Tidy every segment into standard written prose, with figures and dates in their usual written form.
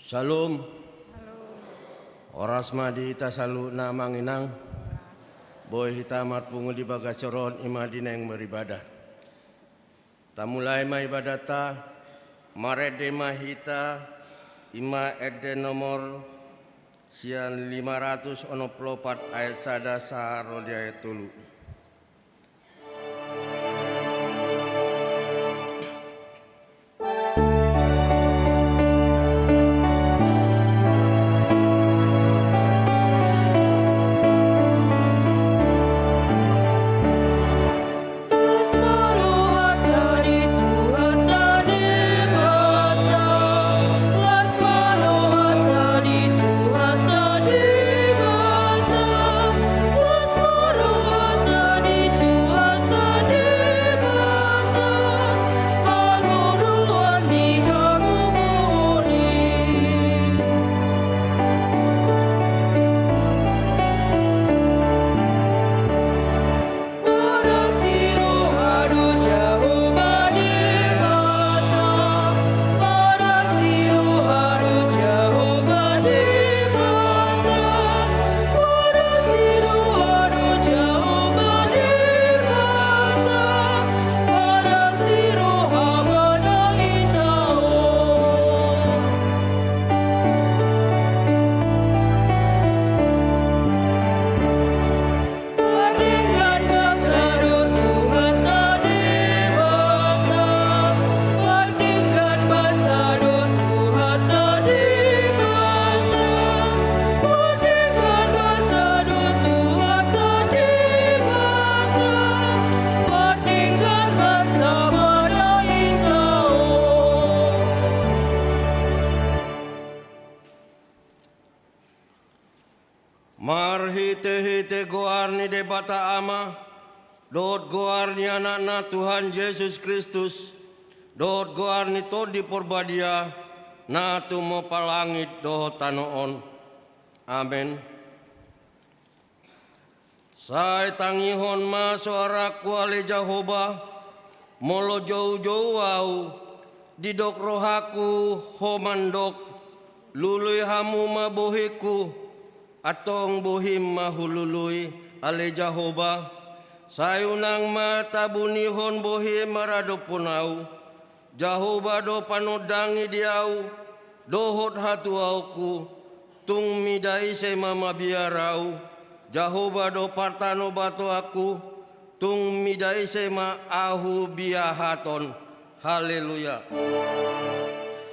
Salum. Oras madi ita salu na manginang. Boy hitamat pungu di bagasoron imadina yang beribadah. Tamulai ma ibadata marede mahita ima ede nomor sian 564 ayat sada saharo di ayat tulu. Marhite-hite goarni de bata ama, dot goarni anak-na Tuhan Yesus Kristus, dot goarni to di porbadia, na tumo palangit do tanoon. Amen. Sai tangihon ma suara kuali Jehovah, molo jauh-jauh au, didok rohaku homandok, lului hamu mabohiku, atong buhim mahulului ale Jehovah, sayunang matabunihon buhim marado punau, Jehovah do panodangi diau, dohot hatuauku, tung midai se mama biarau, Jehovah do partano batu aku, tung midai se ma ahu biahaton. Haleluya.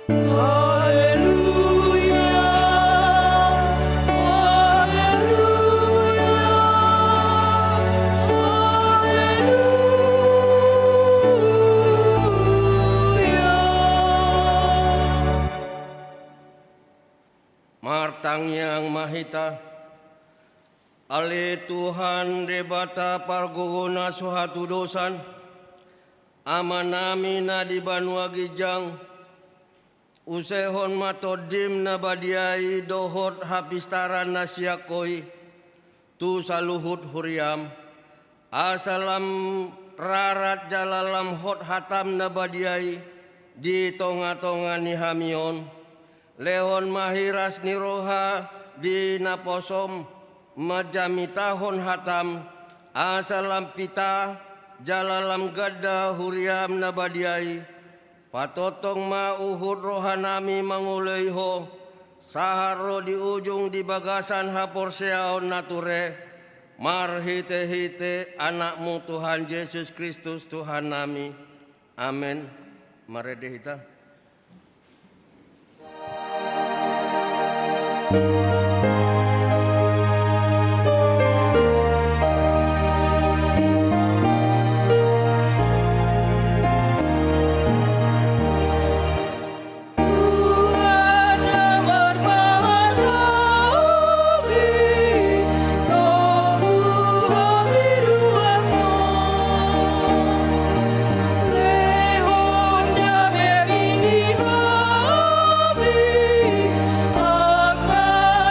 Haleluya. Martang yang mahita, ale Tuhan debata pargogona suhatu dosan, amanami na di Banua Gijang, usehon matodim na badiai dohot hapistaran na siakoi, tu saluhut huriam, asalam rarat jalalam hot hatam na badiai, di tonga-tonga ni hamion, lehon mahiras niroha di naposom majamitahon hatam asalam pita jalalam gada huriam nabadiai patotong ma uhud rohanami manguleiho saharo di ujung di bagasan haporseaon nature marhite-hite anakmu Tuhan Yesus Kristus Tuhan nami. Amin. Marede hita. Akan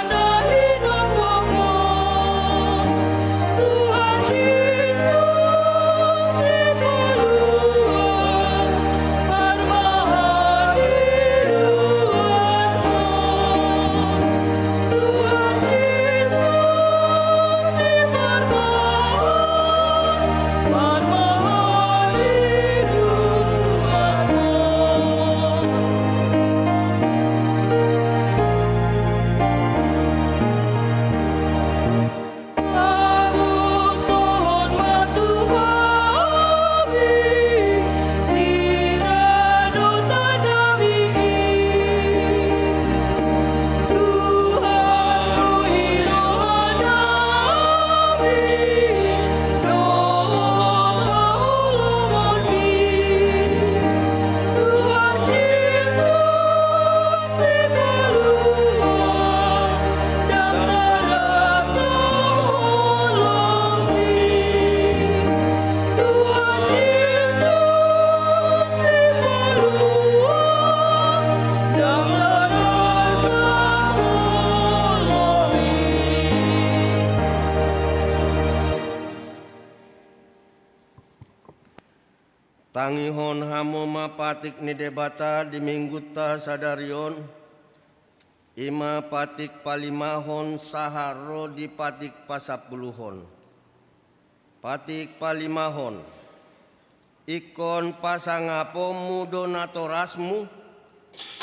Tangihon hamo mapatik ni debata di mingguta sadarion. Ima patik palimahon saharo di patik pasapuluhon. Patik palimahon. Ikon pasangapomu donatorasmu.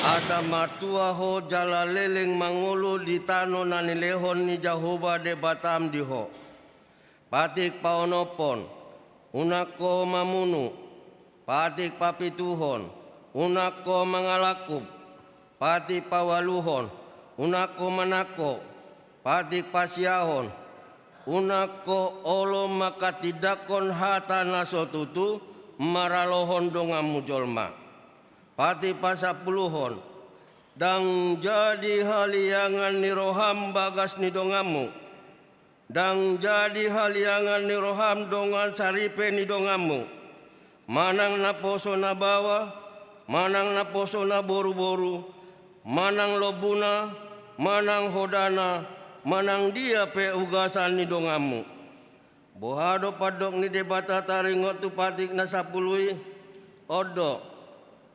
Asa matua ho jala leleng mangulu di tano nanilehon ni Jahoba de Batam diho. Patik paonopon. Unako mamunu. Patik papituhon, unako mangalakub, patik pawaluhon, unako manako, patik pasiahon, unako olo makatidakon hata nasotutu, maralohon dongamu jolma. Patik pasapuluhon, dang jadi haliangan niroham bagas ni dongamu, dang jadi haliangan niroham dongan saripe ni dongamu. Manang na poso na bawa, manang na poso na boru-boru, manang lobuna, manang hodana, manang dia pe ugasan ni dongamu. Bohado padok ni debata taringot tu patik na sapului, odo,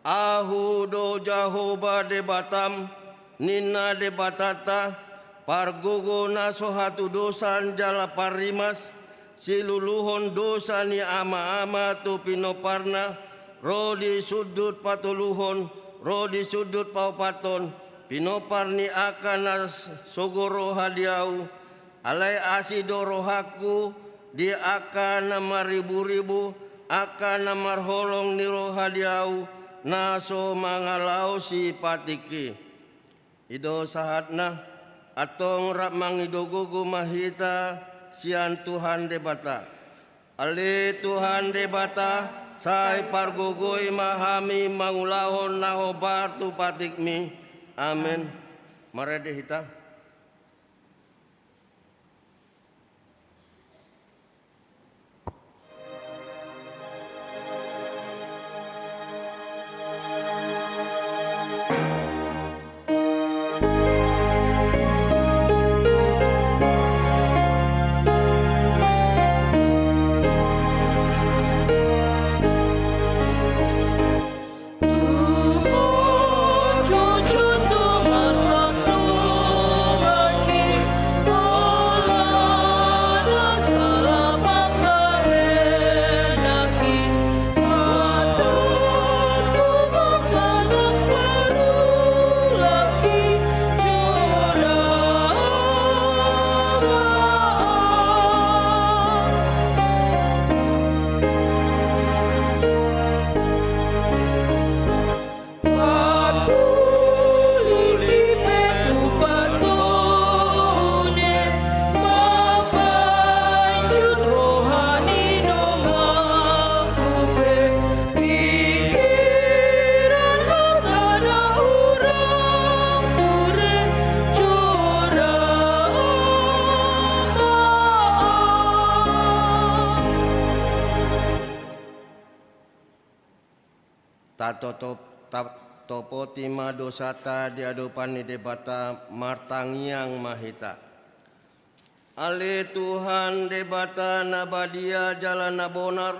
ahu do Jahoba de Batam, nina de batata, pargogo na sohatu dosan jala parimas, siluluhon dosa ni ama-ama tu pinoparna, rodi sudut patuluhon, rodi sudut paupaton, pinopar ni akan sogoro hadiau, alai asido rohaku, di akan maribu-ribu, akan marholong ni rohadiau, naso mangalau si patiki. Ido sahatna, atong rap mangidogogo mahita, sian Tuhan debata. Ale Tuhan debata, sai pargogoi mahami mangulahon nahobar tu patikmi. Amin. Mari dehita. Topo tima dosata diadupan ni debata martangiang mahita. Ale Tuhan debata nabadia jalan nabonar,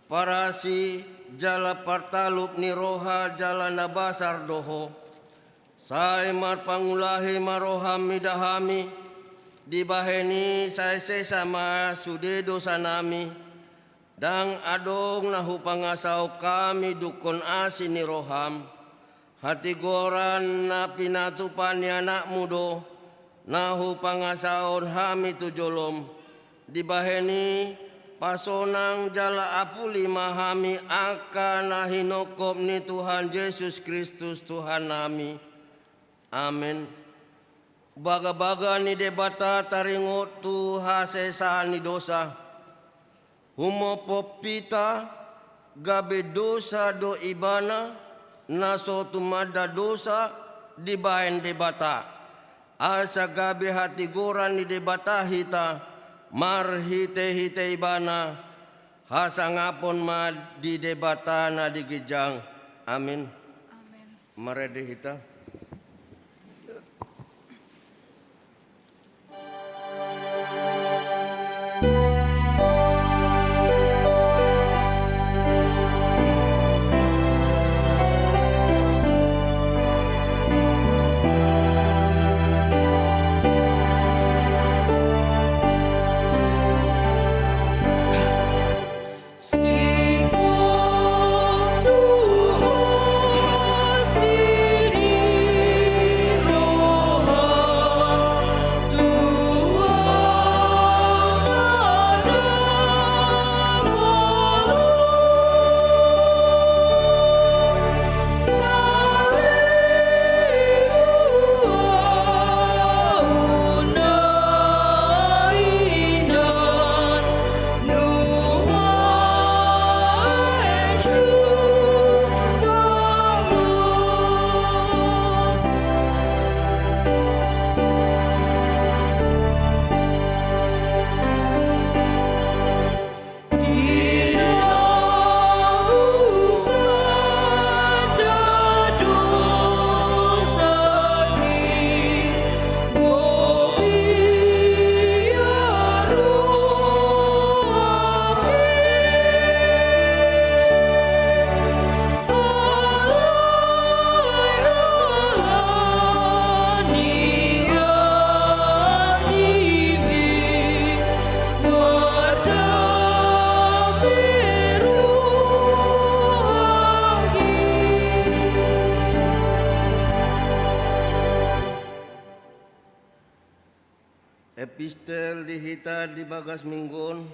parasi jala partalup ni roha jalan nabasar doho. Sai mar pangulahi maroham midahami, dibaheni sai sesama sude dosa nami. Dang adong nahu pangasau kami dukun asini roham, hati goran na pinatupan ni anak mudo, nahu pangasaon hami tujolom, dibaheni pasonang jala apuli mahami akan nahinokop ni Tuhan Yesus Kristus Tuhan nami. Amin. Baga-baga ni debata taringot tu hasesaan ni dosa. Humo popita gabe dosa do ibana naso tumada dosa di bahen debata. Asa gabe hati goran ni debata hita marhite-hite ibana hasangapon ma di debata na digijang. Amin. Amin. Marede hita. dehita di bagas minggun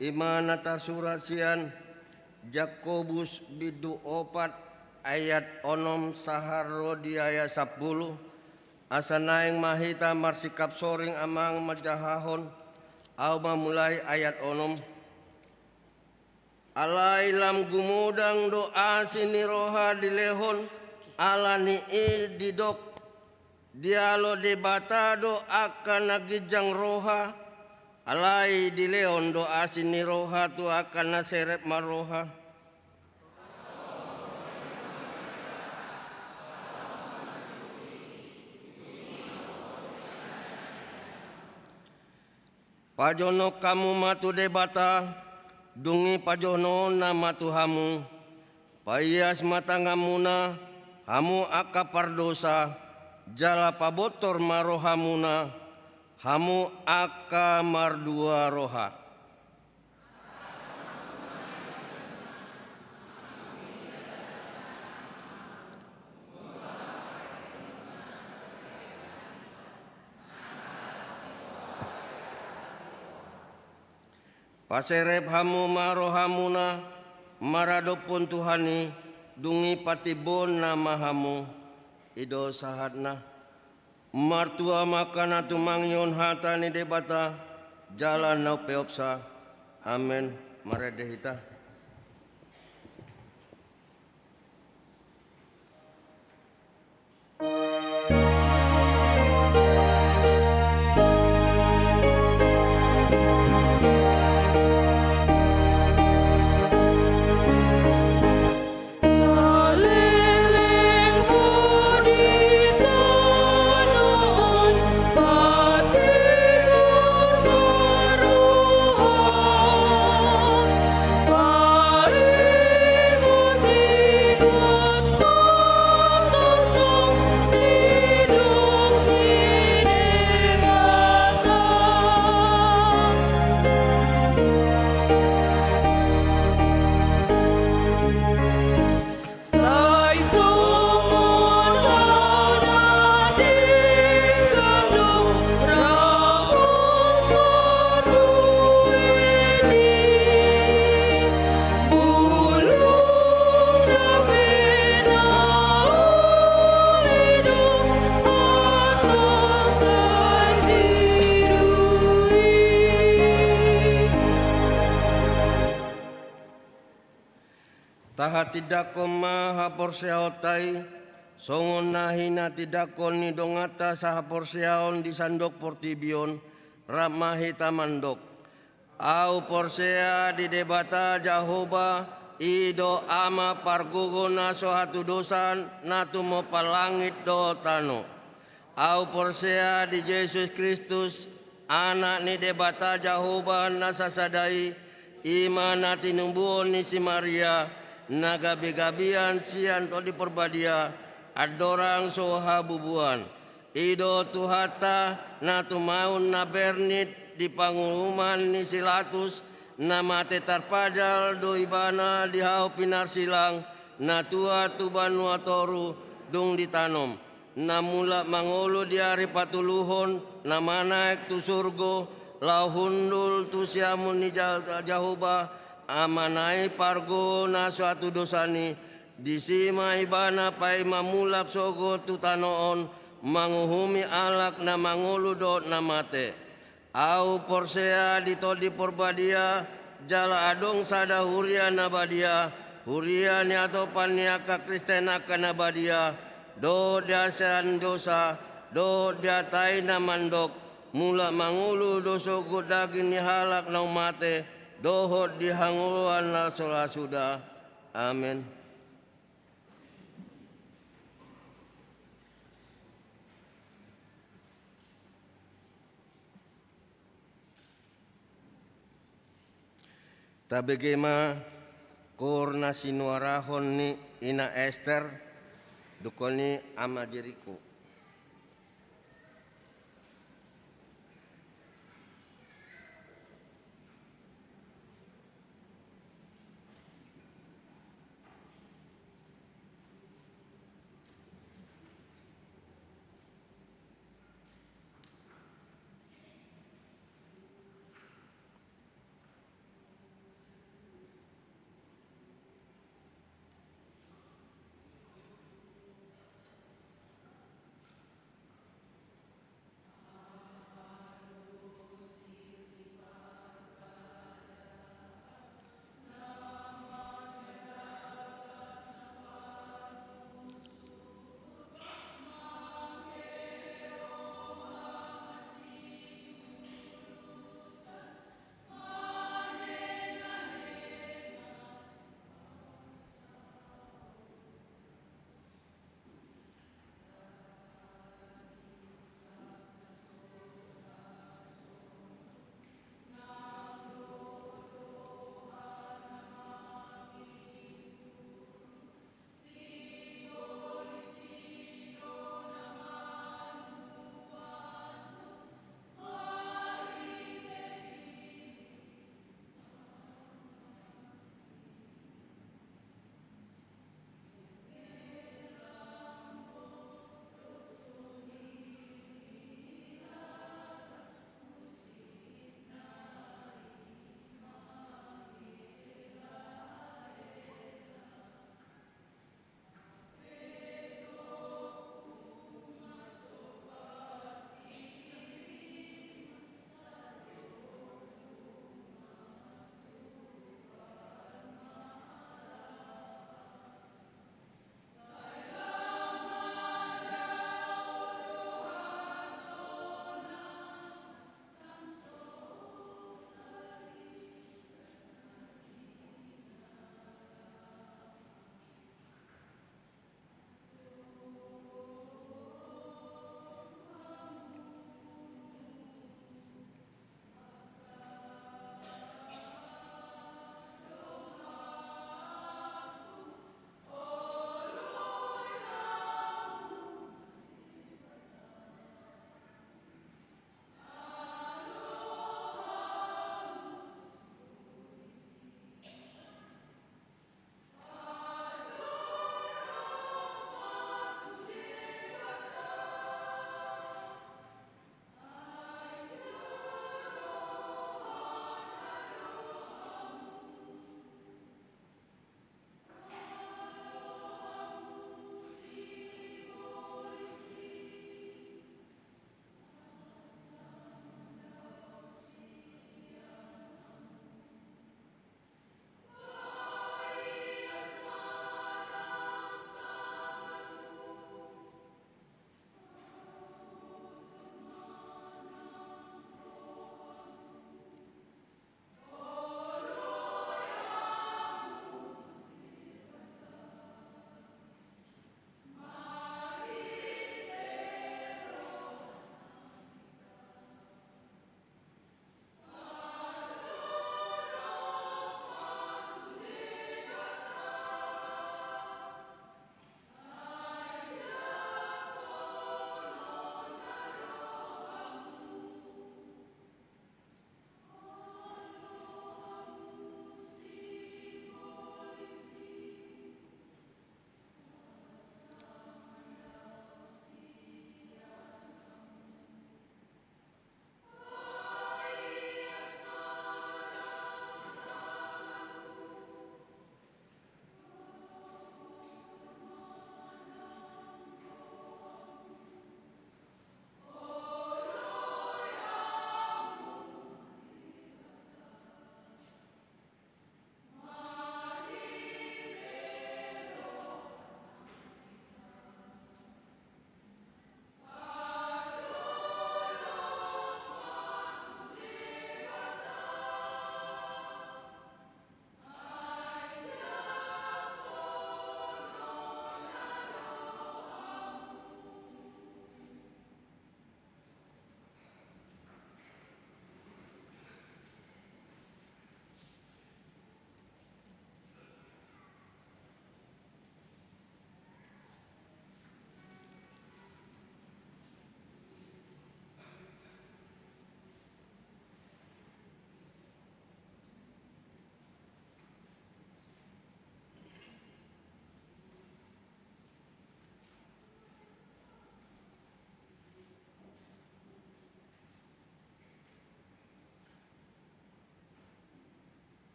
imana surat sian Jakobus bidu 4 ayat 6 saharro di ayat 10 asanaing mahita marsikap soring amang majahahon au mamulai ayat 6 alailam gumudang doa sini roha dilehon alani didok dialo debatado akan nagijang roha alai di leon doa sini roha tu akan naserep maroha pajono kamu matu debata dungi pajono nama tuhamu payas matangamuna hamu akapar dosa jala pabotor marohamuna hamu aka mardua roha paserep hamu marohamuna maradopun Tuhani dungi patibon nama hamu ido sahatna martua makana tumangyon hatani debata jalan nau peopsa amen maredehita taha tidak maha porseautai songon nahina tidak ni dongata saha porseaon di sandok portibion ramahi tamandok au porsea di debata Jahoba ido ama pargugona sohatu dosan natu mo palangit do tano au porsea di Yesus Kristus anak ni debata Jahoba nasasadai imana tinumbuon ni si Maria nagabi-gabian sian to di perbadia adorang soha bubuan ido tuhata na tumaun na bernit di panguluman ni silatus na mate tarpajal do ibana di hau pinar silang na tua tubanu atoru dung ditanom na mula mangolo di hari patuluhon na manaik tu surgo lau hundul tu siamun ni Jahoba amanai pargo na suatu dosani disima ibana pai mamulak sogo tutanoon manguhumi alak na mangulu do na mate au porsea ditodi porbadia jala adong sada huria nabadia huria ni atau paniaka kristena kanabadia do dasan dosa do diatai na mandok mula mangulu doso godagin ni halak na mate dohot dihanguluan na sudah. Amin. Tabegema korna sinuarahon ni ina Esther dukoni ama Jericho.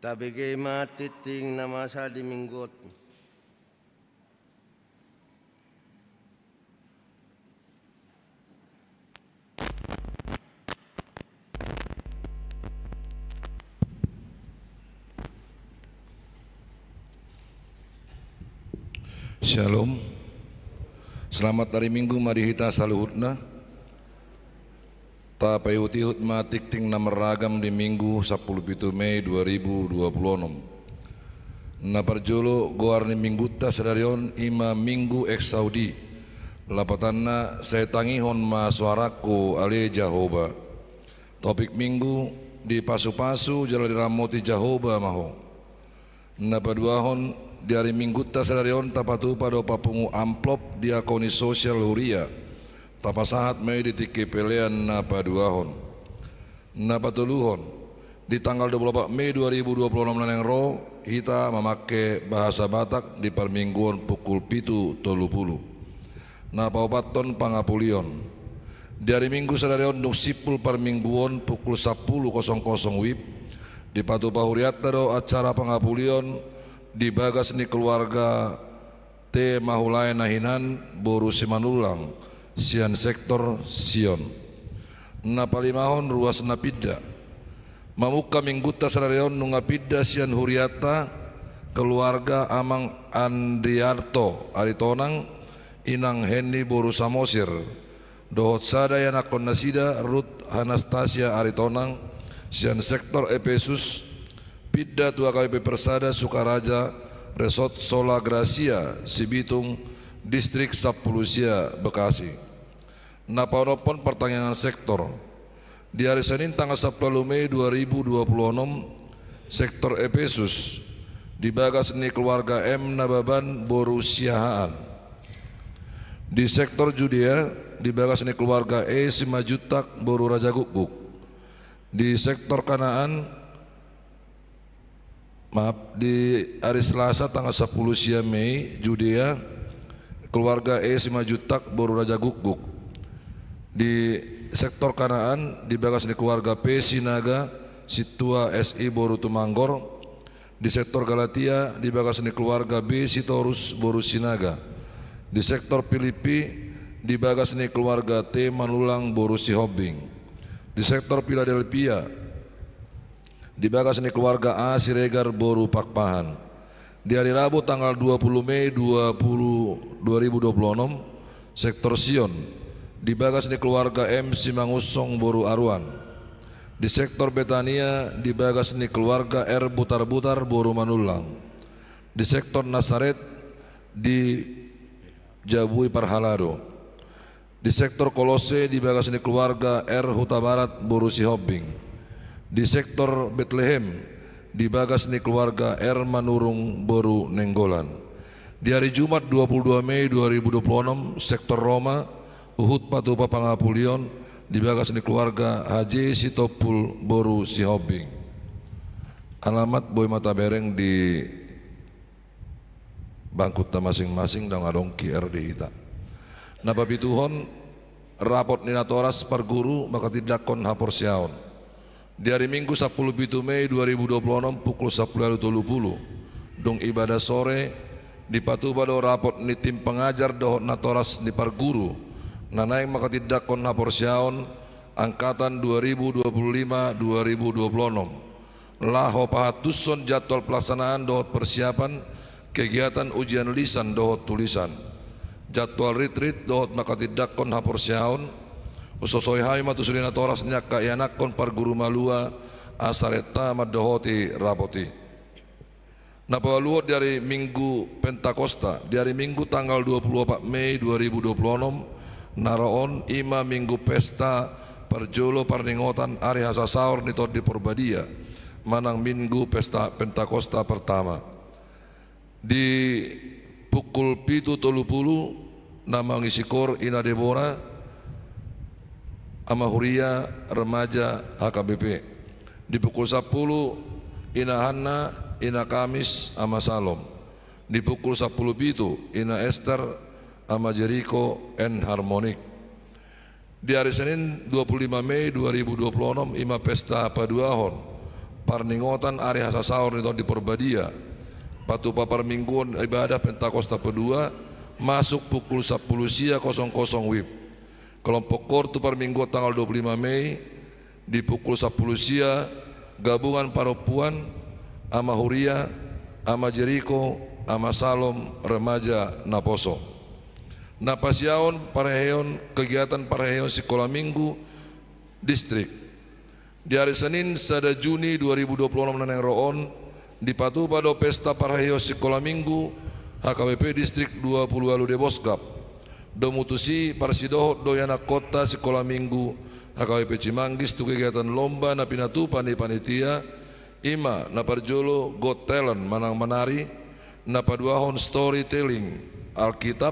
tabege matiting nama sa di minggot. Shalom. Selamat hari Minggu marihita saluhutna. Ta payutihut matik ting nameragam di Minggu 17 Mei 2026. Na parjolo goarni Mingguta sedarion ima Minggu ek Saudi. Lapatanna saya tangihon ma suaraku ale Jahoba. Topik Minggu di pasu-pasu jala diramoti Jahoba maho. Na paduahon di hari Minggu ta sadarion tapatu pada papungu amplop diakoni sosial huria tapasahat may ditiki pelean na paduahon na patuluhon di tanggal 24 Mei 2026 naneng ro kita memakai bahasa Batak di permingguan pukul 7.30 na paupaton pangapulion di hari Minggu sadarion nuk sipul permingguan pukul 10.00 wib di patu pahuriat tado acara pangapulion di bagas ni keluarga T mahulai nahinan boru simanulang sian sektor Sion na palimahon ruas napida mamuka mingguta sadarion nungapida sian huriata keluarga Amang Andriarto aritonang inang Henny boru samosir dohot sadaya nakon nasida Ruth Anastasia aritonang sian sektor Efesus Pidda tua KPP Persada Sukaraja Resort Sola Gracia Sibitung Distrik Sapulusia Bekasi. Napaunopon pertanyaan sektor di hari Senin tanggal 10 Mei 2026 sektor Efesus dibagas ni keluarga M Nababan boru siahaan. Di sektor Judea dibagas ni keluarga E Simajutak boru Raja Gukguk. Di sektor Kanaan di hari Selasa tanggal 10 Mei Judea keluarga E Simajutak boru Raja Gukguk. Di sektor Kanaan dibagas di keluarga P Sinaga Situa SI boru Tumanggor. Di sektor Galatia dibagas di keluarga B Sitorus boru Sinaga. Di sektor Filipi dibagas di keluarga T Manulang boru Sihobing. Di sektor Philadelphia dibagas ni keluarga A Siregar boru Pakpahan. Di hari Rabu tanggal 20 Mei 2026 sektor Sion dibagas ni keluarga M Simangusong boru Arwan. Di sektor Betania dibagas ni keluarga R Butar-Butar boru Manulang. Di sektor Nasaret di Jabui Parhalado. Di sektor Kolose dibagas ni keluarga R Huta Barat boru Sihobing. Di sektor Bethlehem dibagas ni keluarga R Manurung boru Nenggolan. Di hari Jumat 22 Mei 2026 sektor Roma Uhud Patupa Pangapulion dibagas ni keluarga Haji Sitopul boru Sihobing. Alamat Boy Mata Bereng di bangkuta masing-masing dong adong QR di hita. Napapituhon rapot ninatoras parguru maka tidak kon hapor siaon. Di hari Minggu 17 Mei 2026 pukul 10.30 dong ibadah sore di patubado rapot ni tim pengajar dohot natoras di parguru nanaing makatidak kon haporsyaon angkatan 2025-2026 laho pahatuson jadwal pelaksanaan dohot persiapan kegiatan ujian lisan dohot tulisan jadwal retreat dohot makatidak kon haporsyaon usosoy hai matusulina toras nyaka yanakon par guru malua asareta madohoti rapoti. Napaluot dari Minggu Pentakosta di hari Minggu tanggal 24 Mei 2026 naraon ima Minggu pesta perjolo parningotan hari hasasaur nitot di Purbadia manang Minggu pesta Pentakosta pertama di pukul 7.30 nama ngisikor ina Debora ama Huria remaja HKBP. Di pukul 10 ina Hanna ina Kamis ama Salom. Di pukul 10 pitu ina Esther ama Jericho and Harmonic. Di hari Senin 25 Mei 2026 ima pesta paduahon parningotan ari hasa sahur di porbadia patu papar mingguan ibadah Pentakosta pedua masuk pukul 10 sia 00 WIB. Kelompok Kortu per minggu tanggal 25 Mei di pukul 10 sia gabungan Paropuan, Ama Huria, Ama Jeriko, Ama Salom, Remaja Naposo. Napasyaon pareheon kegiatan pareheon sekolah minggu distrik. Di hari Senin sada Juni 2026 naneng roon di Patupado pesta pareheon sekolah minggu HKBP distrik 20 Alu de Boskap. Domutusi parsidohot doyana kota sekolah minggu HKBP Cimanggis tu kegiatan lomba na pinatupan di panitia ima na parjolo Got Talent manang menari na paduahon storytelling Alkitab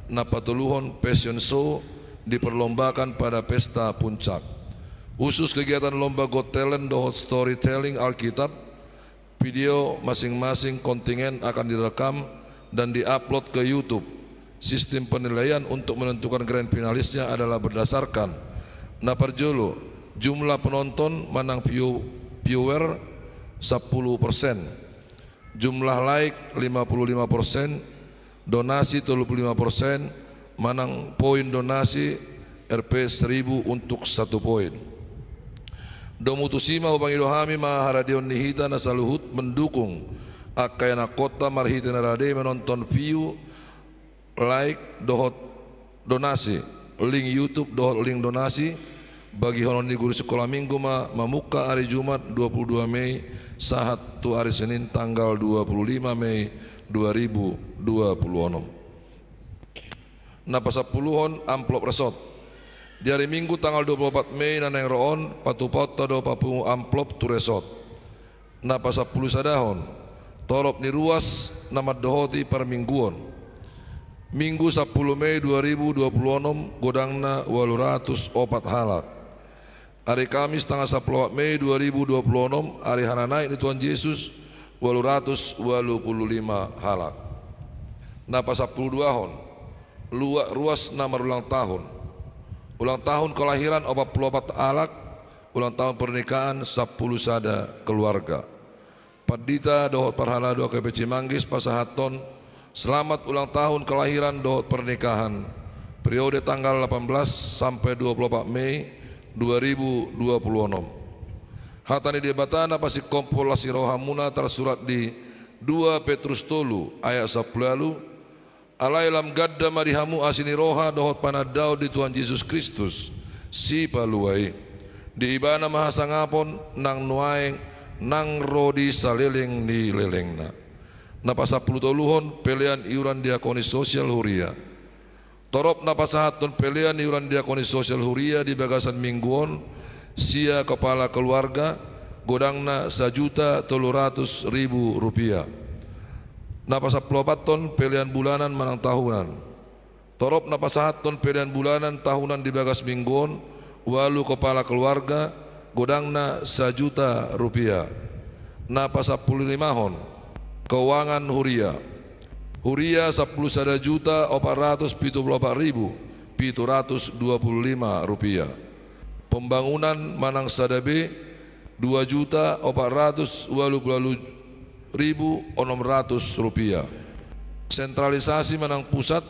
na patuluhon fashion show diperlombakan pada pesta puncak. Khusus kegiatan lomba Got Talent dohot storytelling Alkitab, video masing-masing kontingen akan direkam dan diupload ke YouTube. Sistem penilaian untuk menentukan grand finalisnya adalah berdasarkan naparjolo jumlah penonton manang viewer 10%, jumlah like 55%, donasi 35%, manang poin donasi Rp 1000 untuk 1 poin. Domutusima upang idohami maharadion nihita na saluhut mendukung akayana kota marhita narade menonton view like dohot donasi link YouTube dohot link donasi bagi honon di guru sekolah minggu mamuka hari Jumat 22 Mei sahat tu hari Senin tanggal 25 Mei 2026. Napa 10-on amplop resot di hari Minggu tanggal 24 Mei naneng roon patupot tado papungu amplop tu resot. Napa 10 sadahon torop ni ruas nama dohoti per mingguon. Minggu 10 Mei 2026 godangna 804 halak. Hari Kamis tanggal 10 Mei 2026 hari Hananai ni Tuhan Yesus 825 halak. Napa 10 duahon ruas nama ulang tahun kelahiran 44 halak, ulang tahun pernikahan 10 sada keluarga. Padita dohot parhalado KP Cimanggis pasahaton selamat ulang tahun kelahiran dohot pernikahan periode tanggal 18 sampai 24 Mei 2026. Hatani debatana pasi kompolasi rohamuna tersurat di 2 Petrus tolu ayat 10 alailam gadda marihamu asini roha dohot panadau di Tuhan Yesus Kristus si paluai di ibana mahasangapon nang nuaeng nang rodi saliling di lelengna. Napasa toluhon pelian iuran diakoni sosial huria. Torop napasahaton pelian iuran diakoni sosial huria di bagasan mingguon sia kepala keluarga godangna 1.300.000 rupiah. Napasa ton pelian bulanan manang tahunan. Torop napasahaton pelian bulanan tahunan di bagas mingguon walu kepala keluarga godangna 1.000.000 rupiah. Napa 15-hon keuangan huria 10 sada juta 474.725 rupiah. Pembangunan manang sadabe 2.420.600 rupiah. Sentralisasi manang pusat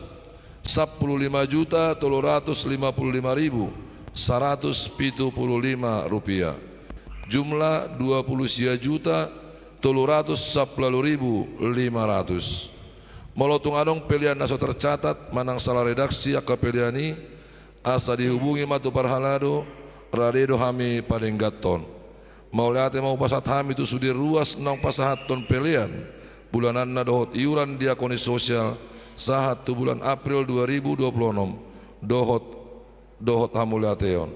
15.355.175 rupiah. Jumlah 20.310.500. Molotung anong pilihan naso tercatat manang salah redaksi akapeliani asa dihubungi matu parhalado radedo hami padenggaton. Mauliate mau pasat hami itu sudir ruas nang pasahaton pelian bulanan na dohot iuran diakoni sosial sahat tu bulan April 2026 dohot hamuliateon.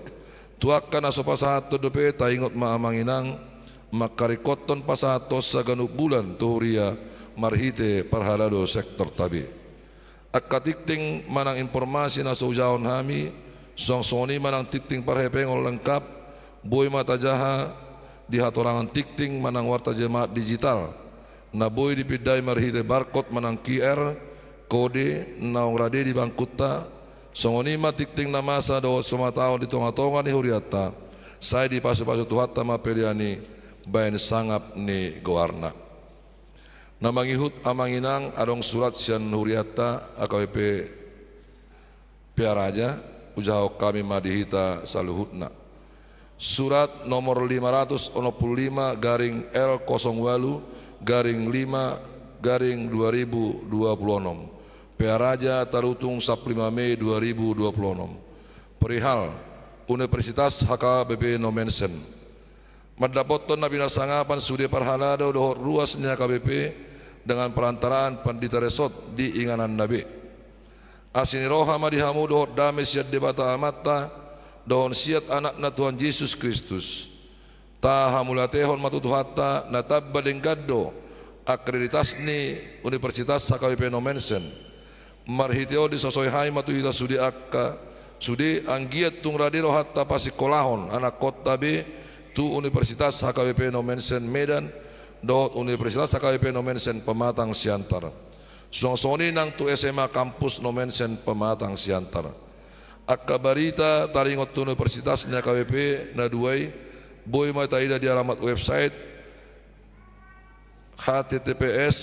Tuakkan aso pasahaton dope taingot maamanginang makarikoton pasahatos sa ganuk bulan tuhuria marhite parhalado sektor tabi. Akatikting manang informasi na sujahon hami songsoni manang tikting parhepengol lengkap boy mata jaha di hatorangan tikting manang warta jemaat digital na boy dipidai marhite barcode manang QR kode naong rade di bangkutta songoni matikting na masa do 5 tahun di tonga-tonga ni huriata saya di pasu-pasu tuhata mapeliani bayan sangap ni goarna. Namangihut amanginang adong surat sian huriata AKBP Piaraja ujao kami madihita saluhutna. Surat nomor 565 garing L08 garing 5 garing 2026 Piaraja Tarutung 15 Mei 2026 perihal Universitas HKBP Nomensen Madapoton nabina sangapan sude parhalado dohor ruasnya KBP dengan perantaraan Pandita Resot di Inganan Nabi asini roha madihamu dohor damai siat debata amata dohon siat anakna Tuhan Yesus Kristus tahamulatehon matutuhatta natabba denggaddo akreditasni Universitas HKBP Nomensen marhiteo disosoi hai matuhita sudi akka sudi anggiat tung radiro hatta pasikolahon anak kota B tu Universitas HKBP Nomensen Medan dohot Universitas HKBP Nomensen Pematang Siantar songsoni nang tu SMA kampus Nomensen Pematang Siantar akka barita taringot tu Universitasnya KBP naduai boy mataida di alamat website https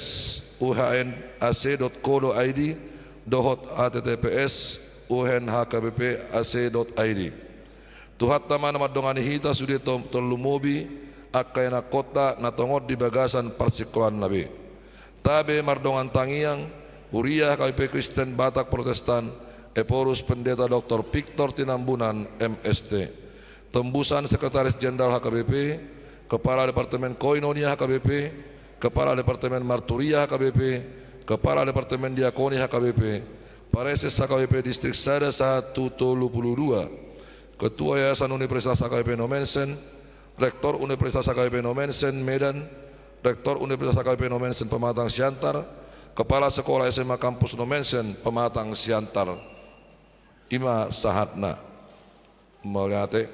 uhnhac.co.id dohot https uhnhkbpac.id tuhat taman madongani hita sudi tolumobi akayana kota natongot di bagasan persikulan nabi tabe mardongan tangiang Uriah KBP Kristen Batak Protestan Eporus Pendeta Dr. Victor Tinambunan MST tembusan Sekretaris Jenderal HKBP Kepala Departemen Koinonia HKBP Kepala Departemen Marturia HKBP Kepala Departemen Diakoni HKBP Pareses HKBP Distrik Sada 132 Ketua Yayasan Universitas HKBP Nomensen Rektor Universitas HKBP Nomensen Medan Rektor Universitas HKBP Nomensen Pematang Siantar Kepala Sekolah SMA Kampus Nomensen Pematang Siantar Ima sahatna melihat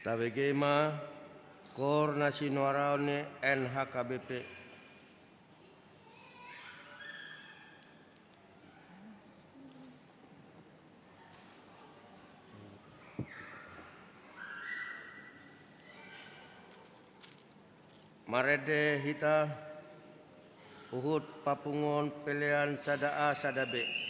tabegema koordinasi nuaraone NHKBP Marede hita uhud papungon pelean sada A sada B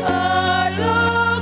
Alam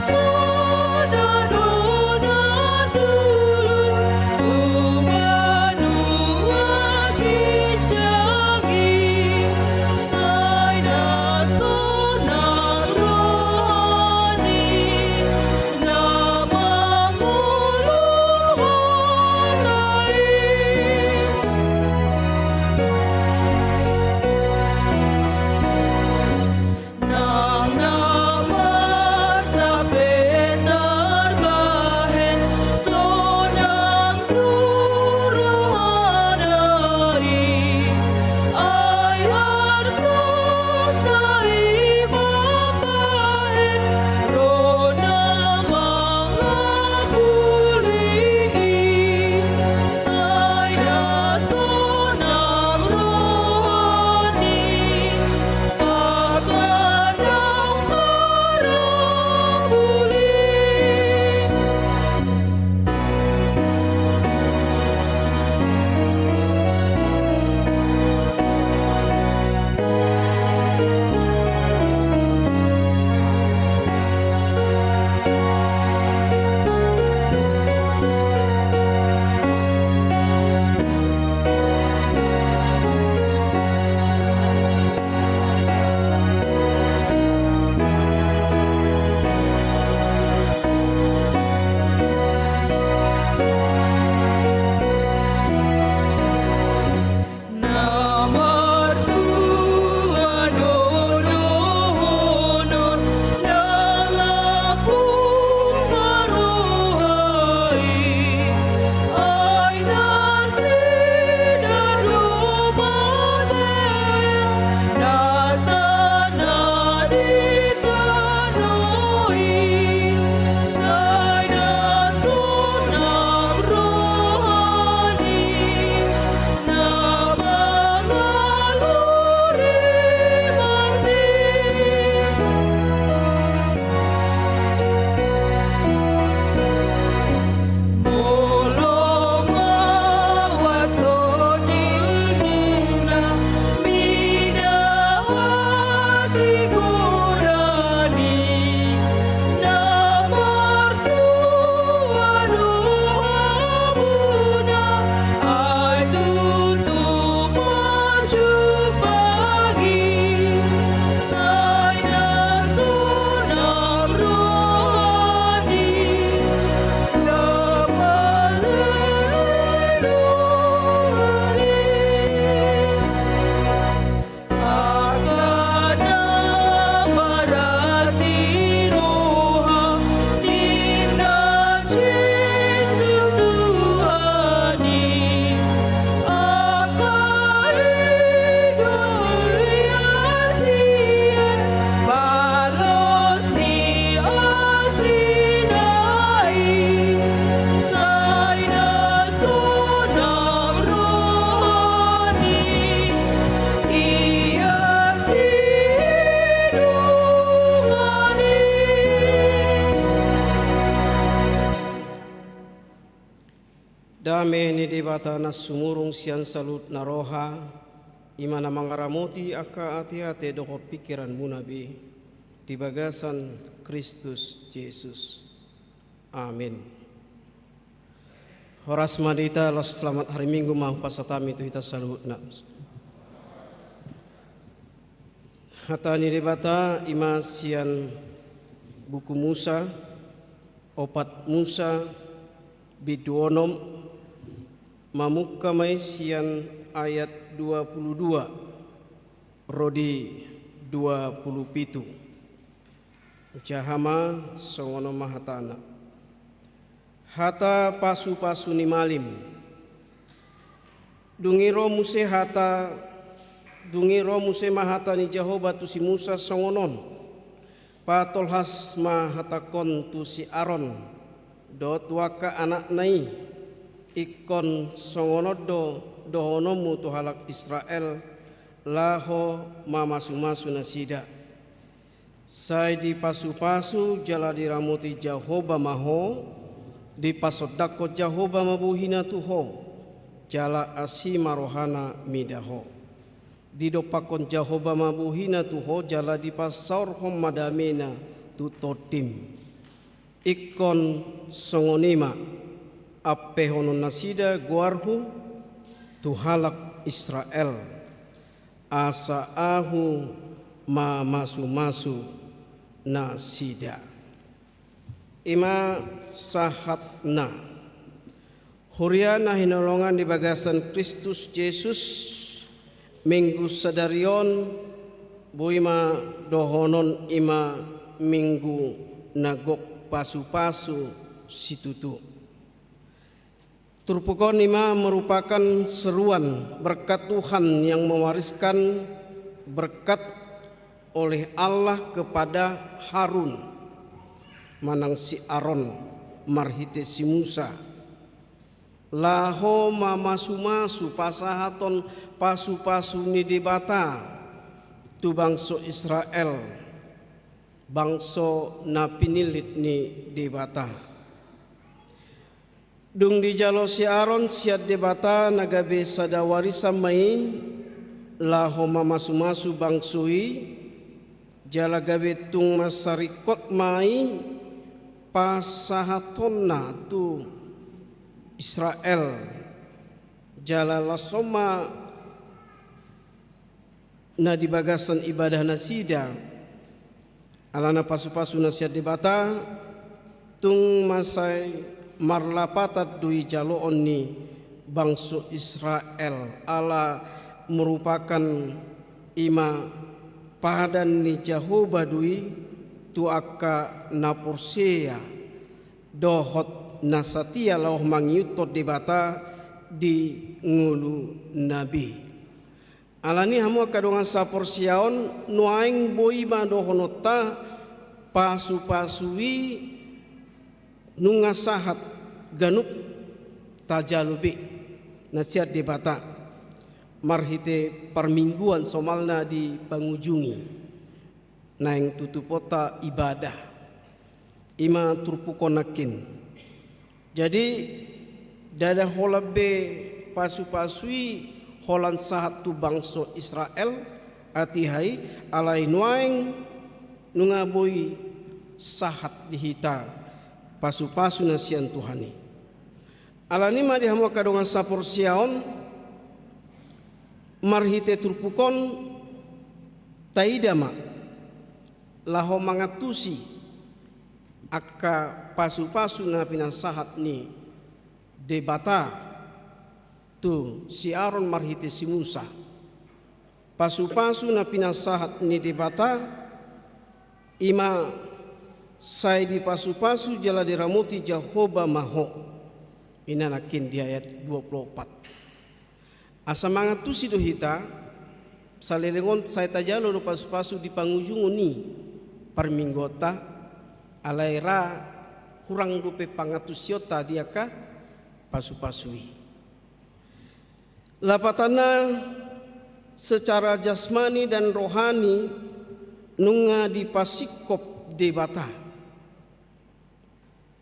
Kami ni debata na sumurung sian salut na roha, imana mangaramuti aka ati-ati dokor pikiran munabi, di bagasan Kristus Yesus. Amin. Horas madita los selamat hari Minggu mau pasatami tu kita salut na. Hatani debata ima sian buku Musa, opat Musa, biduonom, mamukkamai sian ayat 22, rodi 27. Jahama songono mahatana. Hata pasu-pasu ni malim. Dungiro muse hata, dungiro muse mahata ni Jehovah tu si Musa songonon. Patolhas mahatakon tu si Aaron. Dot waka anak nai. Ikon songonodo dohonomu tu halak Israel laho mamasu-masu nasida. Sai di pasu-pasu jala diramuti Jehovah maho di pasodako Jehovah mabuhina tuho jala asima rohana midaho di dopakon Jehovah mabuhina tuho jala di pasaur hom madamena tu totim ikon songonima ape honon nasida guarhu tu halak Israel asa ahu ma masu-masu nasida. Ima sahatna huriana hinolongan di bagasan Kristus Yesus minggu sadarion buima dohonon ima minggu nagok pasu-pasu situtu. Turpukon ima merupakan seruan berkat Tuhan yang mewariskan berkat oleh Allah kepada Harun manang si Aaron marhite si Musa laho mamasu-masu pasahaton pasu-pasu ni debata tu bangso Israel bangso na pinilit ni debata dung di jalo si Aaron siat debata nagabe sadawari samai laho mamasu-masu bangsui jala gabe tung masarikot mai pasahatonna tu Israel jala lasoma na di bagasan ibadah nasida alana pasu-pasu nasihat debata tung masai marlapatat dui jalo onni bangsu Israel ala merupakan ima padan ni Jehovah dui tu aka naporsea dohot nasatia lauh mangiutot debata di ngulu nabi alani hamu kadongan saporsiaon nuaing boima dohonota pasu-pasui nungasahat ganup tajalubi nasihat debata marhite permingguan somalna di pangujungi naing tutupota ibadah ima turpukonakin jadi dada holabe pasu-pasui holan sahat tu bangso Israel atihai alai nuaing nungaboi sahat dihita pasu-pasu nasian Tuhani alani ma dihamu kadongan saporsiaon marhite turpukon taidama laho mangatusi aka pasu-pasu na pinasahat ni debata tu si Aaron marhite si Musa pasu-pasu na pinasahat ni debata ima sai di pasu-pasu jala diramuti Jehovah maho inanakin di ayat 24 asa mangatusi dohita salelengon saya tajalo do pasu-pasu di pangujung ni parminggota alaira kurang rupe pangatusiota diaka pasu-pasui lapatana secara jasmani dan rohani nunga di pasikop debata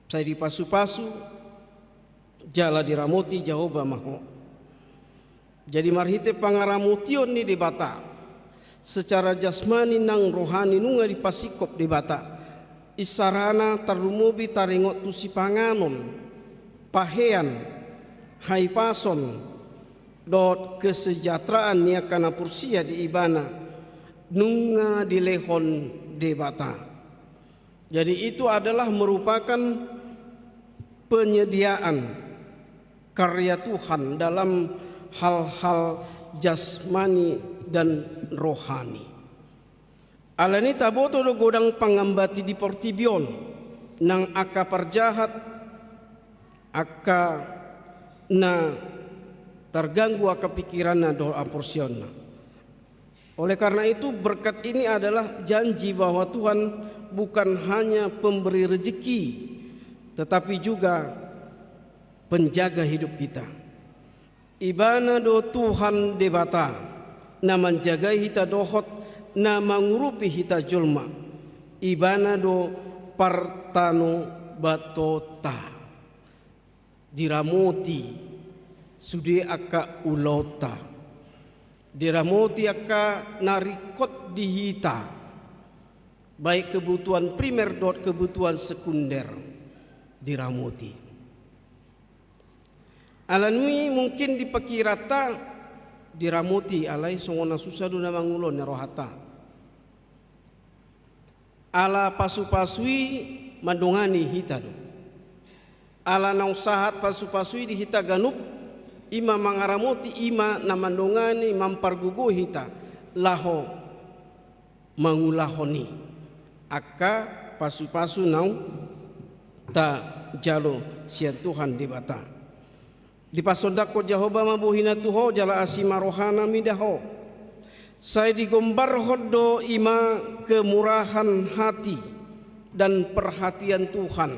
saya di pasu-pasu jala diramoti Jahoba maho. Jadi marhite pangaramution ni debata secara jasmani nang rohani nunga dipasikop debata isarana tarumubi taringot tusi panganon pahean hai pason dot kesejahteraan nia kana pursia di ibana nunga dilehon debata. Jadi itu adalah merupakan penyediaan karya Tuhan dalam hal-hal jasmani dan rohani. Alani taboto do godang pangambati di portibion nang aka parjahat aka na terganggu aka pikiranna do aporsionna. Oleh karena itu berkat ini adalah janji bahwa Tuhan bukan hanya pemberi rezeki tetapi juga penjaga hidup kita. Ibana do Tuhan debata na menjagai hita dohot na mangurupi hita julma. Ibana do partano batota diramoti sudi aka ulota diramoti aka narikot di hita baik kebutuhan primer dot kebutuhan sekunder diramoti. Alanui mungkin dipakirata diramuti alai songona susah duna mangulon ya rohata. Ala pasu-pasui mandongani hita do. Ala nang sahat pasu-pasui di hita ganup ima mangaramuti ima namandongani mampargugu hita laho mangulahoni. Aka pasu-pasu nau ta jalo sian Tuhan debata. Di pasodako Jahoba mabuhina tuho jala asima rohana midaho. Saya digombar hodo ima kemurahan hati dan perhatian Tuhan.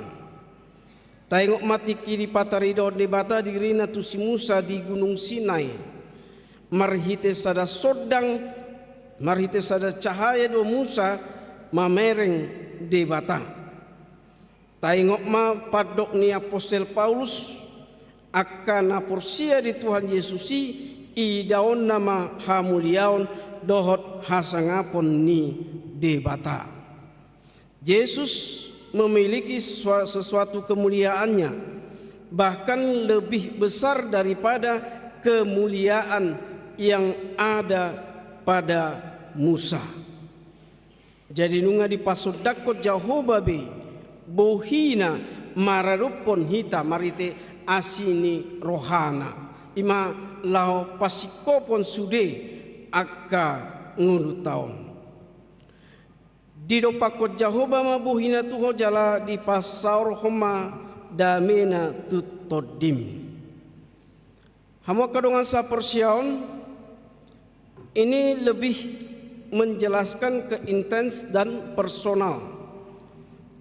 Tengok mati kiri patarido debata dirina tu si Musa di Gunung Sinai. Marhite sada sodang, marhite sada cahaya do Musa mamereng debata. Tengok ma padok ni Apostel Paulus akan apursia di Tuhan Yesusi idaon nama hamuliaon dohot hasangapon ni debata. Yesus memiliki sesuatu kemuliaannya bahkan lebih besar daripada kemuliaan yang ada pada Musa. Jadi nunga di pasodakot Jahoba be bohina mararupon hita marite asini rohana ima lao pasikopon sude aka ngulu taon di dopakot Jahoba mabuhina tuho jala di pasar homa damena tutodim hamo kadongan sa persiaon ini lebih menjelaskan keintens dan personal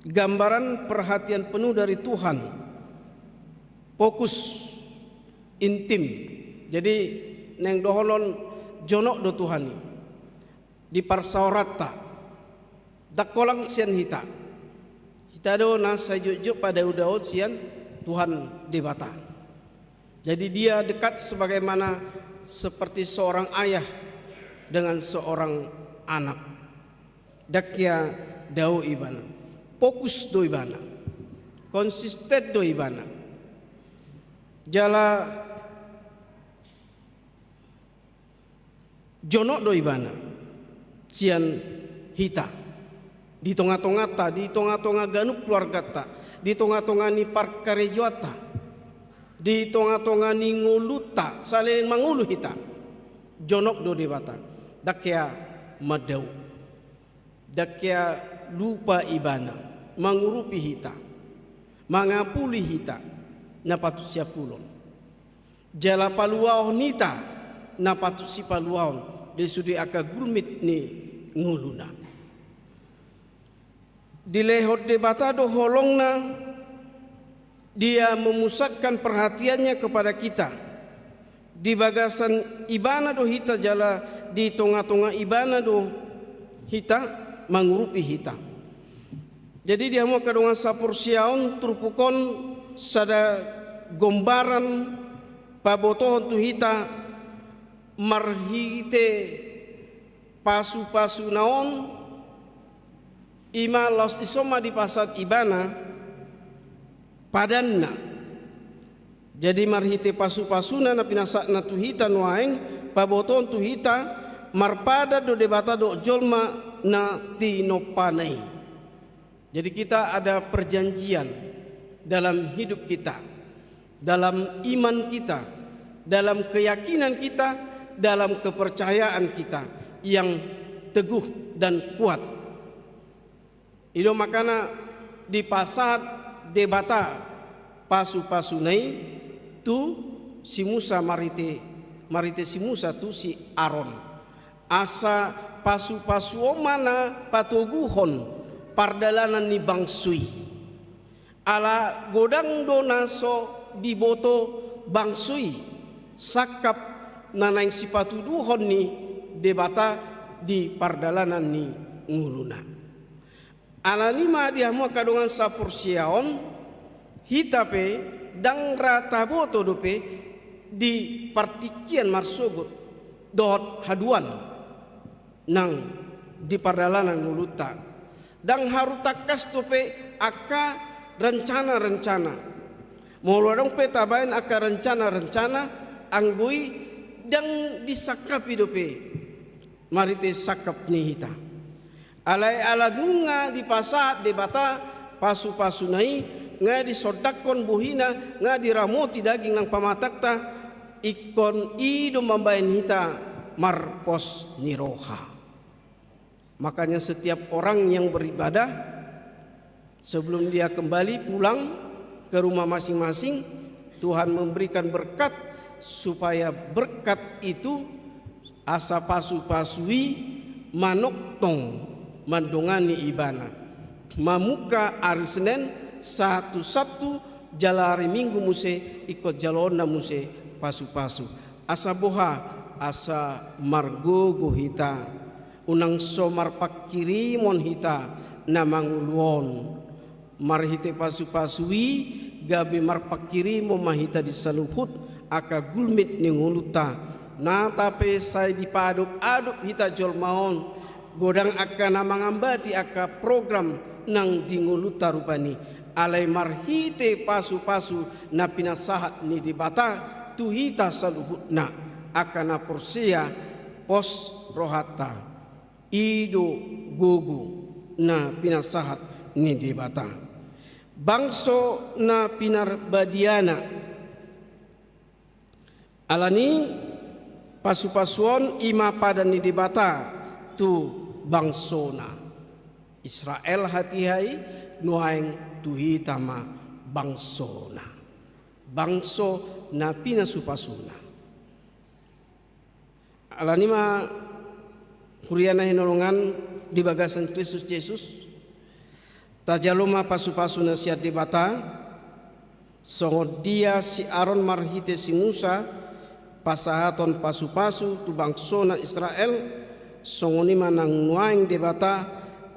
gambaran perhatian penuh dari Tuhan. Fokus intim. Jadi neng doholon jonok do Tuhan di parsaorata dakolang sian hita do na sajujuk pada udaot sian Tuhan debata. Jadi dia dekat sebagaimana seperti seorang ayah dengan seorang anak. Dakya dau ibana. Fokus do ibana. Konsisten do ibana. Jala jonok do ibana sian hita di tonga-tonga ta di tonga-tonga ganup keluarga ta di tonga-tonga ni parkarejoata di tonga-tonga ni nguluta saling mangulu hita jonok do debata dakya madau dakya lupa ibana mangurupi hita mangapuli hita napatu siapulon jala paluao nita napatu si paluaon desudi aka gulmit ni nguluna dilehot debata do holongna dia memusatkan perhatiannya kepada kita di bagasan ibana do hita jala di tonga-tonga ibana do hita mangurupi hita. Jadi dia mau kadongan sapursiaon turpukon sada gombaran pabotohon tuhita marhite pasu-pasu naon ima los isoma di pasat ibana padanna. Jadi marhite pasu-pasuna na pinasakna tuhita nuaeng pabotohon tuhita marpada do debata do jolma na tinopanai. Jadi kita ada perjanjian dalam hidup kita, dalam iman kita, dalam keyakinan kita, dalam kepercayaan kita yang teguh dan kuat. Itu makana di pasat debata pasu-pasunai tu si Musa marite si Musa tu si Aaron asa pasu-pasu mana patuguhon pardalanan ni bangsui ala godang donaso diboto bangsui sakap nanaing sipatu duhon ni debata di pardalanan ni nguluna ala lima dia mua kadongan sapursiaon hitape dang rata boto dope di partikian marsogot dot haduan nang di pardalanan nguluta dang harutakas tope aka rencana-rencana molodong pe tabain aka rencana-rencana anggui dang disakapi dope marite sakap nihita alai ala nunga di pasat debata pasu-pasu nai nga disodakon buhina nga diramoti daging nang pamatakta ikon ido mambayan hita marpos niroha. Makanya setiap orang yang beribadah sebelum dia kembali pulang ke rumah masing-masing, Tuhan memberikan berkat supaya berkat itu asa pasu-pasui manoktong mandongani ibana mamuka hari Senin satu Sabtu jalari Minggu muse ikut jalona muse pasu-pasu asa boha asa margogo hita unang somar pakiri mon hita namanguluon marhite pasu-pasui gabe marpakiri mo mahita di saluhut aka gulmit ni nguluta na tape say dipaduk-aduk hita jolmaon godang aka namangambati aka program nang dinguluta rupani alai marhite pasu-pasu na pinasahat ni dibata tuhita saluhut na aka na porsia pos rohata ido gugu na pinasahat ni debata bangso na pinarbadiana alani pasu-pasuon ima pada ni debata tu bangsona Israel hatihai nuaeng tuhitama bangsona bangso na pinasupasuna alani ma Kuriana hinolongan di bagasan Kristus Yesus tajaluma pasu-pasu nasihat debata songo dia si Aaron marhite si Musa pasahaton pasu-pasu tu bangsona Israel songo ni manang nuaing debata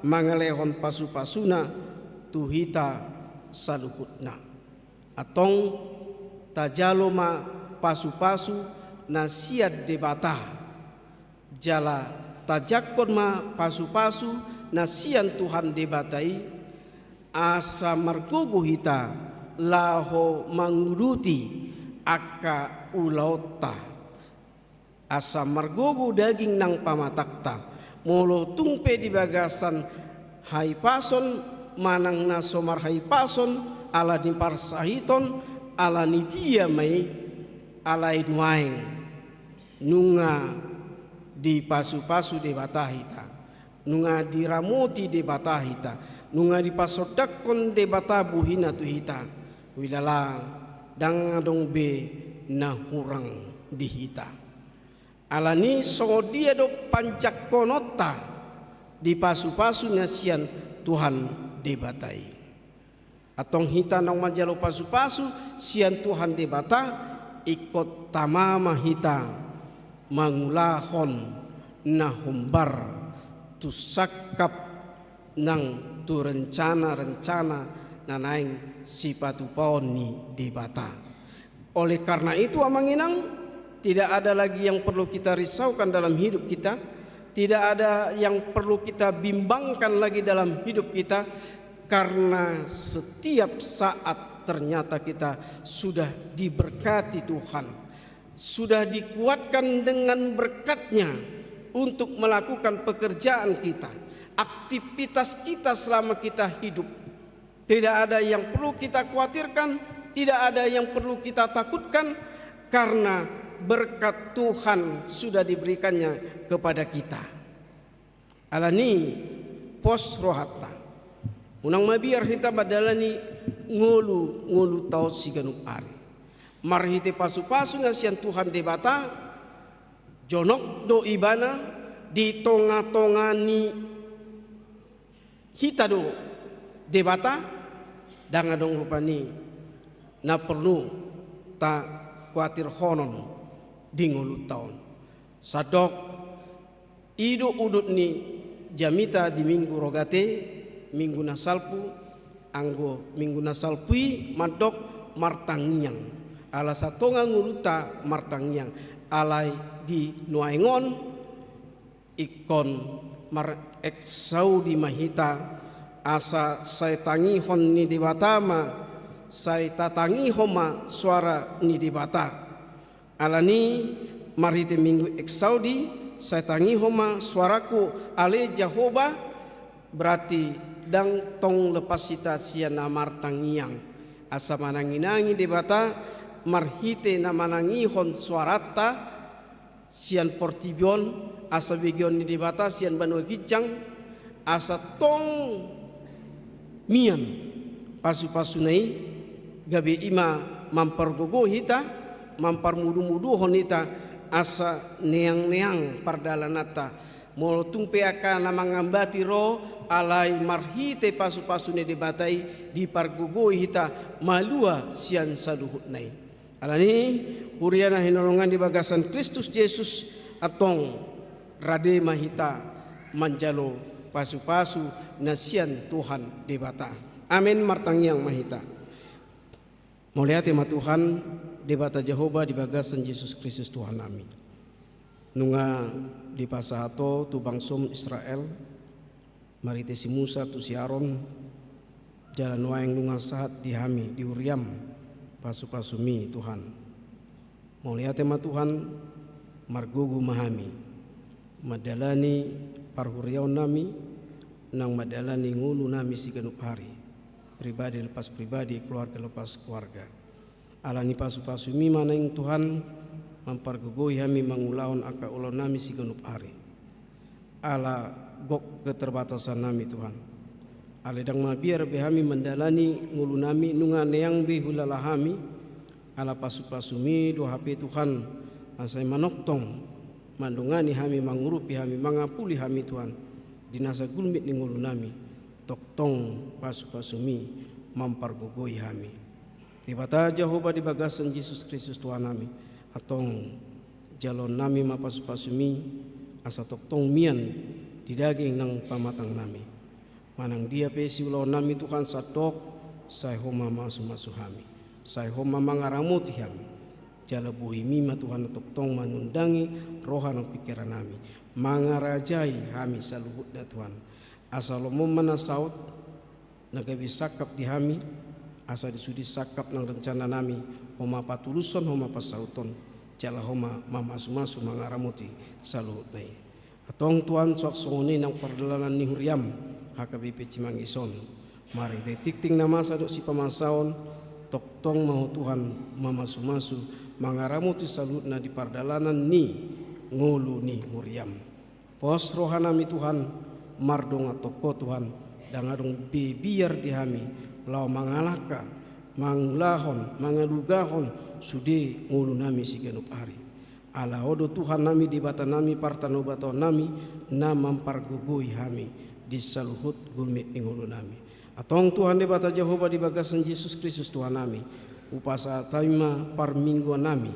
mangalehon pasu-pasuna tu hita saluhutna atong tajaluma pasu-pasu nasihat debata jala tajakon ma pasu-pasu nasian Tuhan debatai asa margogo hita laho manguruti aka ulauta asa margogo daging nang pamatakta molo tungpe di bagasan hai pason manang na somar hai pason ala di parsahiton ala ni dia mai ala inuaing nunga di pasu-pasu de batahita nunga di ramoti de batahita nunga di pasodakon de batabuhina tuhita wilala dang dong be na hurang dihita alani so dia do pancak konota di pasu-pasu nasian Tuhan debatai atong hita nang majalo pasu-pasu sian Tuhan debata ikut tamama hita mangulahon na humbar tu sakap nang tu rencana-rencana nanaing sipatu paon ni debata Oleh karena itu amanginang, tidak ada lagi yang perlu kita risaukan dalam hidup kita, tidak ada yang perlu kita bimbangkan lagi dalam hidup kita, karena setiap saat ternyata kita sudah diberkati Tuhan, sudah dikuatkan dengan berkat-Nya untuk melakukan pekerjaan kita, aktivitas kita selama kita hidup. Tidak ada yang perlu kita khawatirkan, tidak ada yang perlu kita takutkan, karena berkat Tuhan sudah diberikannya kepada kita. Alani pos rohata unang mabiar kita badalani ngulu taut siganup ari marhite pasu-pasu ngasian Tuhan debata jonok do ibana di tonga-tongani hita do debata dangadong rupani na perlu ta kuatir honon di ngulu tahun sadok ido udut ni jamita di minggu rogate minggu nasalpu anggo minggu nasalpui madok martangyang ala satonga nguluta martangyang alai di nuaingon ikon mar eksau di mahita asa saya tangi hon ni debatama saya tatangi homa suara ni debata alani marite minggu eksaudi saya tangi homa suaraku ale Jehovah berarti dang tong lepas sita sian namar tangiang asa mananginangi debata marhite namanangi hon suarata sian portibion asa bigion ni debata sian banu gijang asa tong mian pasu-pasu nai gabe ima mampargogo hita mamparmudu-mudu honita asa neang-neang pardalanata molotung peaka namangambati ro alai marhite pasu-pasu ne debatai di pargogo hita malua sian saduhut nai alani huriana hinolongan di bagasan Kristus Yesus atong rade mahita manjalo pasu-pasu nasian Tuhan debata amin martangyang mahita moliate ma Tuhan debata Jehovah di bagasan Yesus Kristus Tuhan nami nunga di pasahato tu bangsom Israel marite si Musa tu si Aaron jalan waeng nunga sahat di hami di Uriam pasu-pasumi Tuhan moliate ma Tuhan margugu mahami madalani parhuriaw nami nang madalani ngulu nami si genup hari pribadi lepas pribadi keluarga lepas keluarga alani pasu-pasu mi manang Tuhan mempergugui kami mangulahon aka ulon nami si genup hari ala gok keterbatasan nami Tuhan aledang mabiar behami mendalani ngulu nami nunga neang be hulala hami ala pasu-pasu mi do HP Tuhan asai manoktong mandungani kami mangurupi kami mangapuli kami Tuhan dinasa gulmit ni ngulu nami toktong pasu-pasu mi mempergugui kami tibata Jehovah di bagasan Yesus Kristus Tuhan nami atong jalon nami mapasu-pasumi asa toktong mian di daging nang pamatang nami manang dia pesi ulau nami Tuhan sadok saya homa masu-masu kami saya homa mangaramuti kami jala buhi mima Tuhan toktong manundangi rohan pikiran nami mangarajai kami saluhut da Tuhan asal lomo manasaut nagabi sakap di kami asa disudi sakap nang rencana nami homa patuluson homa pasauton jala homa mamasu-masu mangaramuti saluhut nai atong Tuhan sok songoni nang perdalanan ni Huriam hakabipe cimangison mari detikting nama sadok si pamasaon toktong mau Tuhan mamasu-masu mangaramuti saluhut na di perdalanan ni ngulu ni Huriam pos rohanami Tuhan mardong atoko Tuhan dangadong bebiar di hami lau mangalaka manglahon mangalugahon sude ngulu nami si genup hari ala odo Tuhan nami di bata nami partanobato nami na mampargugui hami di saluhut gulmit ni ngulu nami atong Tuhan di bata Jehovah di bagasan Yesus Kristus Tuhan nami upasa taima par minggu nami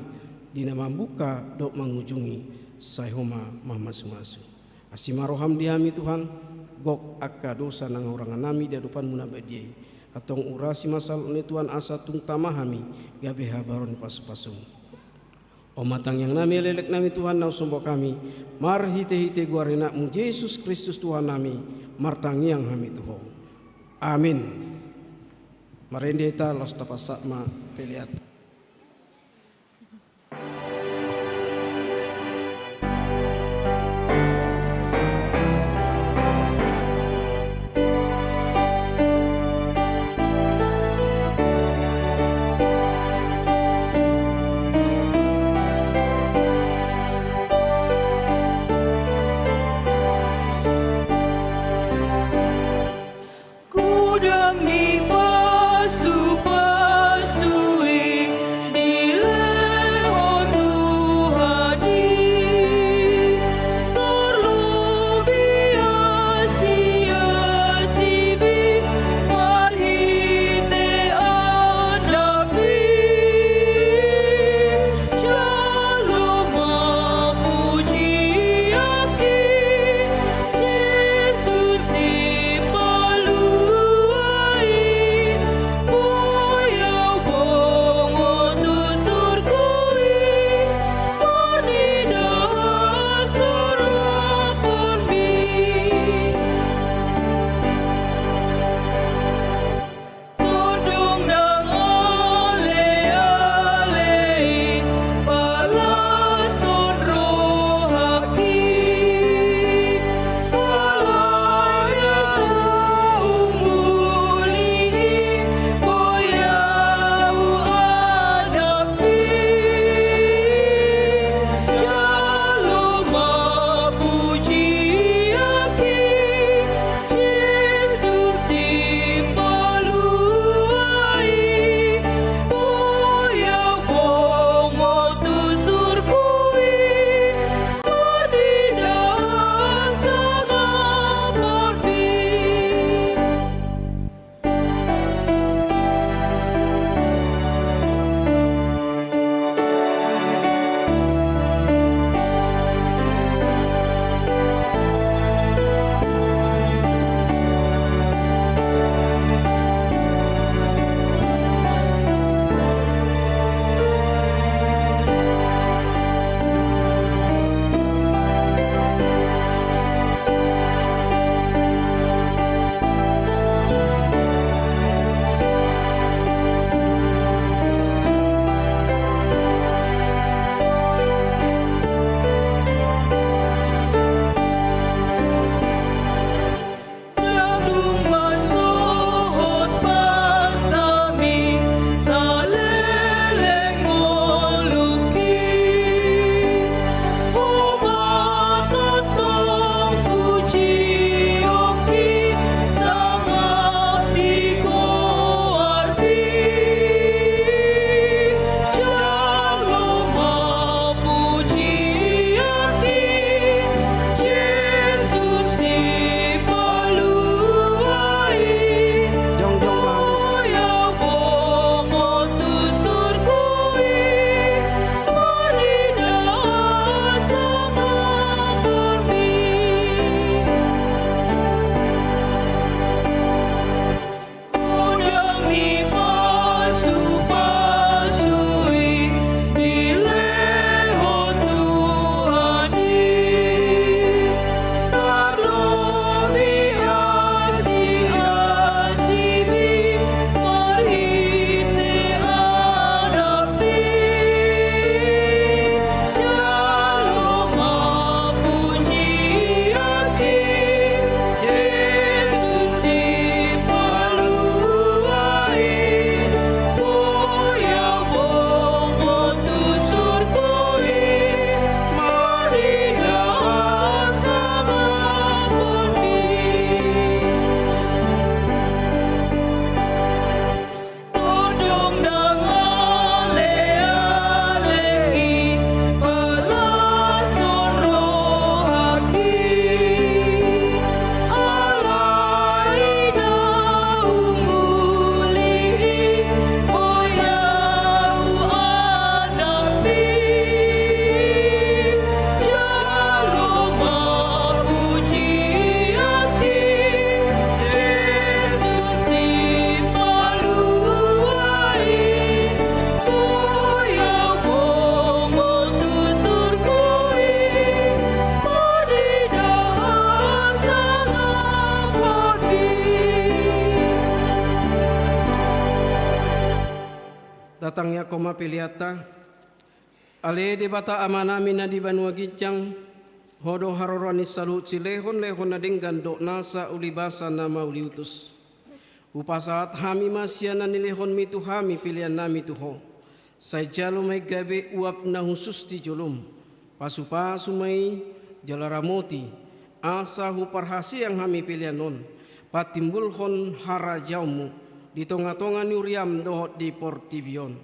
dina mambuka dok mangujungi sayhoma mamasu-masu asimaroham di hami Tuhan gok akka dosa nang orangan nami di depan munabadiai atong urasi masal ni Tuhan asa tung tamahami gabe habaron pasu-pasum. O matang yang nami lelek nami Tuhan nau sombo kami, mar hite-hite guarina mu Yesus Kristus Tuhan nami, martang yang kami Tuho. Amin. Marendeta los tapasak ma peliat. Ku demi pasu-pasui datangnya koma piliata ale de bata amanami na di banua gijang hodo harorani salut silehon lehon na dinggan dok nasa ulibasa nama uliutus upasaat hami masyana nilehon mitu hami pilihan nami tuho say jalo may gabe uap na husus di julum pasupasu may jalaramoti asa huparhasi yang hami pilihan non patimbulhon harajaumu di tonga-tonga nuriam dohot di portibion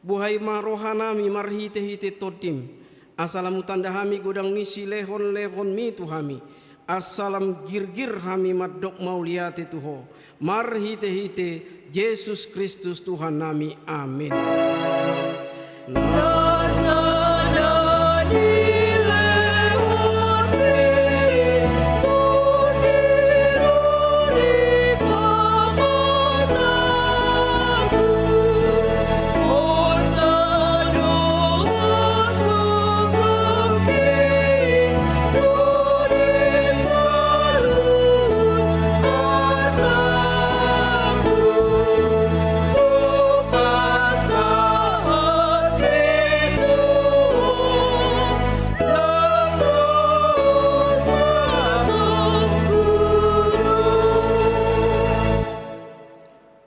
buhay marohanami marhite-hite todim asalamu tanda hami godang nisi lehon-lehon mi tuhami asalam gir-gir hami madok mauliate tuho marhite-hite Yesus Kristus Tuhan nami amin.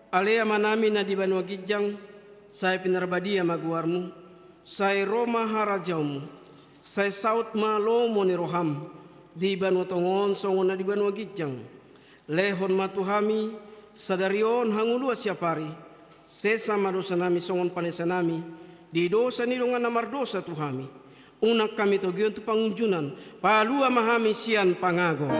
Alea manami na di banua gijang, saya pinarbadia maguarmu, saya Roma harajaumu, saya saut malomo ni roham, di banua tongon songon na di banua gijang, lehon matuhami, sadarion hangulua siapari, sesama dosa nami songon panesanami, di dosa nilongan namar dosa tuhami, unak kami togion tu pangunjunan, palua mahami sian pangago.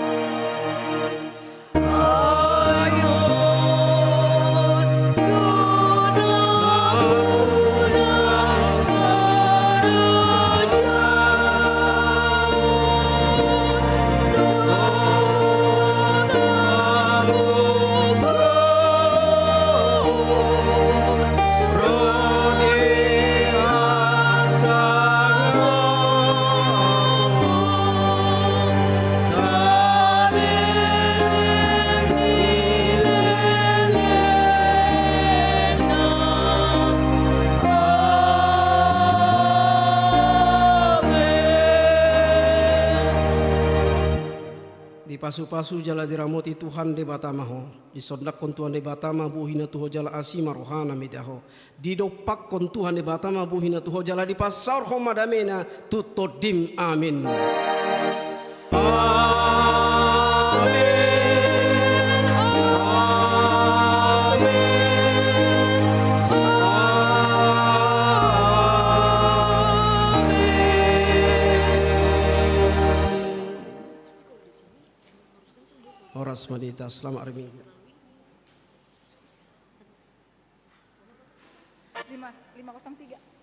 Pasu-pasu jala diramoti Tuhan de batamaho di sondak kon Tuhan de batama buhina tuho jala asima rohana midaho di dopak kon Tuhan de batama buhina tuho jala di pasar homadamena tutodim amin. Amin. Horas Madita, selamat hari Minggu. 503.